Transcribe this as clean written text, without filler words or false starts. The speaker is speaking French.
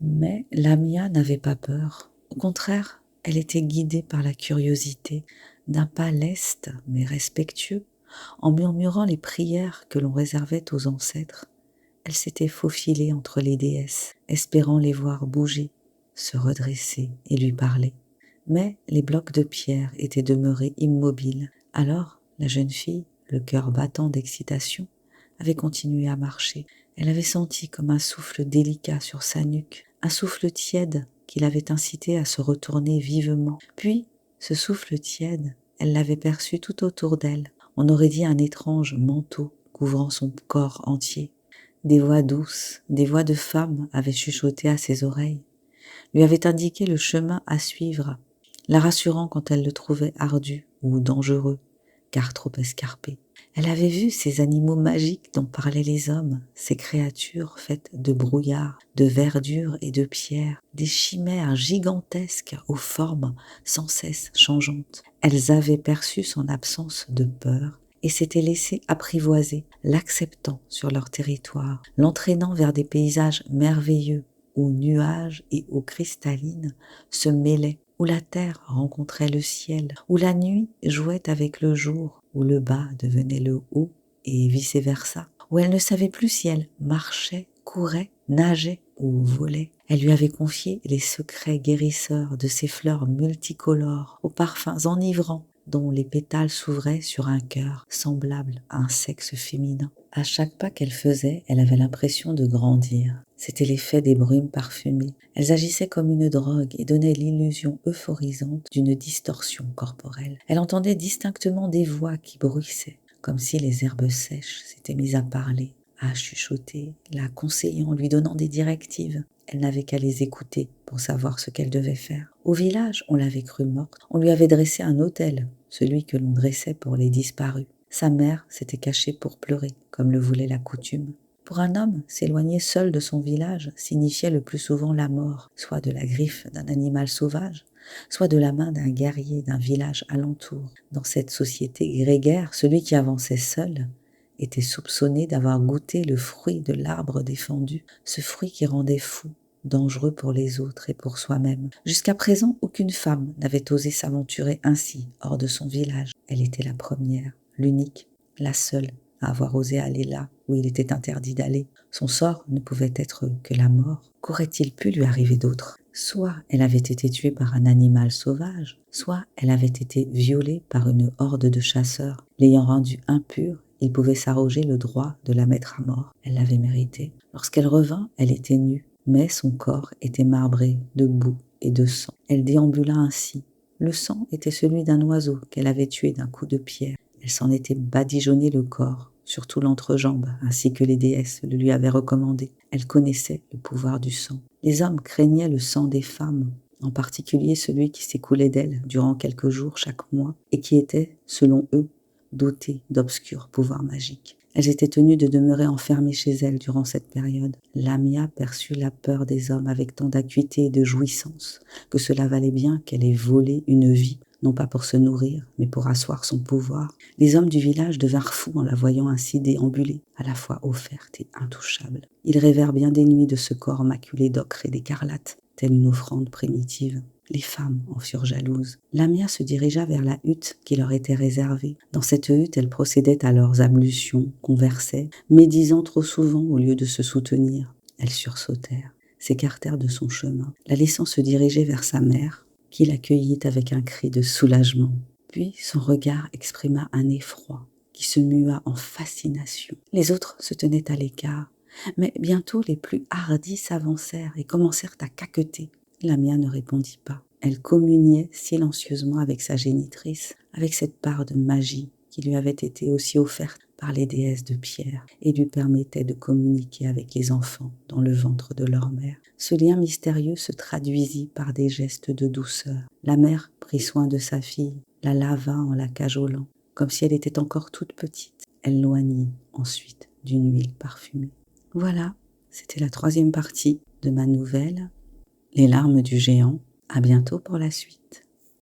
Mais Lamia n'avait pas peur. Au contraire, elle était guidée par la curiosité, d'un pas leste mais respectueux, en murmurant les prières que l'on réservait aux ancêtres. Elle s'était faufilée entre les déesses, espérant les voir bouger, se redresser et lui parler. Mais les blocs de pierre étaient demeurés immobiles. Alors, la jeune fille, le cœur battant d'excitation, avait continué à marcher. Elle avait senti comme un souffle délicat sur sa nuque, un souffle tiède qui l'avait incité à se retourner vivement. Puis, ce souffle tiède, elle l'avait perçu tout autour d'elle. On aurait dit un étrange manteau couvrant son corps entier. Des voix douces, des voix de femmes avaient chuchoté à ses oreilles, lui avaient indiqué le chemin à suivre, la rassurant quand elle le trouvait ardu ou dangereux, car trop escarpé. Elle avait vu ces animaux magiques dont parlaient les hommes, ces créatures faites de brouillard, de verdure et de pierre, des chimères gigantesques aux formes sans cesse changeantes. Elles avaient perçu son absence de peur et s'étaient laissées apprivoiser, l'acceptant sur leur territoire, l'entraînant vers des paysages merveilleux où nuages et eaux cristallines se mêlaient, où la terre rencontrait le ciel, où la nuit jouait avec le jour, où le bas devenait le haut et vice-versa, où elle ne savait plus si elle marchait, courait, nageait ou volait. Elle lui avait confié les secrets guérisseurs de ces fleurs multicolores, aux parfums enivrants, dont les pétales s'ouvraient sur un cœur semblable à un sexe féminin. À chaque pas qu'elle faisait, elle avait l'impression de grandir. C'était l'effet des brumes parfumées. Elles agissaient comme une drogue et donnaient l'illusion euphorisante d'une distorsion corporelle. Elle entendait distinctement des voix qui bruissaient, comme si les herbes sèches s'étaient mises à parler, à chuchoter, la conseillant, lui donnant des directives. Elle n'avait qu'à les écouter pour savoir ce qu'elle devait faire. Au village, on l'avait crue morte. On lui avait dressé un autel, celui que l'on dressait pour les disparus. Sa mère s'était cachée pour pleurer, comme le voulait la coutume. Pour un homme, s'éloigner seul de son village signifiait le plus souvent la mort, soit de la griffe d'un animal sauvage, soit de la main d'un guerrier d'un village alentour. Dans cette société grégaire, celui qui avançait seul était soupçonné d'avoir goûté le fruit de l'arbre défendu, ce fruit qui rendait fou, dangereux pour les autres et pour soi-même. Jusqu'à présent, aucune femme n'avait osé s'aventurer ainsi hors de son village. Elle était la première, l'unique, la seule à avoir osé aller là où il était interdit d'aller. Son sort ne pouvait être que la mort. Qu'aurait-il pu lui arriver d'autre ? Soit elle avait été tuée par un animal sauvage, soit elle avait été violée par une horde de chasseurs. L'ayant rendue impure, il pouvait s'arroger le droit de la mettre à mort. Elle l'avait mérité. Lorsqu'elle revint, elle était nue, mais son corps était marbré de boue et de sang. Elle déambula ainsi. Le sang était celui d'un oiseau qu'elle avait tué d'un coup de pierre. Elle s'en était badigeonné le corps, surtout l'entrejambe, ainsi que les déesses le lui avaient recommandé. Elle connaissait le pouvoir du sang. Les hommes craignaient le sang des femmes, en particulier celui qui s'écoulait d'elles durant quelques jours chaque mois, et qui était, selon eux, doté d'obscurs pouvoirs magiques. Elles étaient tenues de demeurer enfermées chez elles durant cette période. Lamia perçut la peur des hommes avec tant d'acuité et de jouissance que cela valait bien qu'elle ait volé une vie, non pas pour se nourrir, mais pour asseoir son pouvoir. Les hommes du village devinrent fous en la voyant ainsi déambuler, à la fois offerte et intouchable. Ils rêvèrent bien des nuits de ce corps maculé d'ocre et d'écarlate, telle une offrande primitive. Les femmes en furent jalouses. Lamia se dirigea vers la hutte qui leur était réservée. Dans cette hutte, elle procédait à leurs ablutions, conversait, médisant trop souvent au lieu de se soutenir. Elles sursautèrent, s'écartèrent de son chemin, la laissant se diriger vers sa mère, qui l'accueillit avec un cri de soulagement. Puis son regard exprima un effroi qui se mua en fascination. Les autres se tenaient à l'écart, mais bientôt les plus hardis s'avancèrent et commencèrent à caqueter. Lamia ne répondit pas. Elle communiait silencieusement avec sa génitrice, avec cette part de magie qui lui avait été aussi offerte par les déesses de pierre et lui permettait de communiquer avec les enfants dans le ventre de leur mère. Ce lien mystérieux se traduisit par des gestes de douceur. La mère prit soin de sa fille, la lava en la cajolant, comme si elle était encore toute petite. Elle l'oignit ensuite d'une huile parfumée. Voilà, c'était la 3e partie de ma nouvelle Les larmes du géant. À bientôt pour la suite.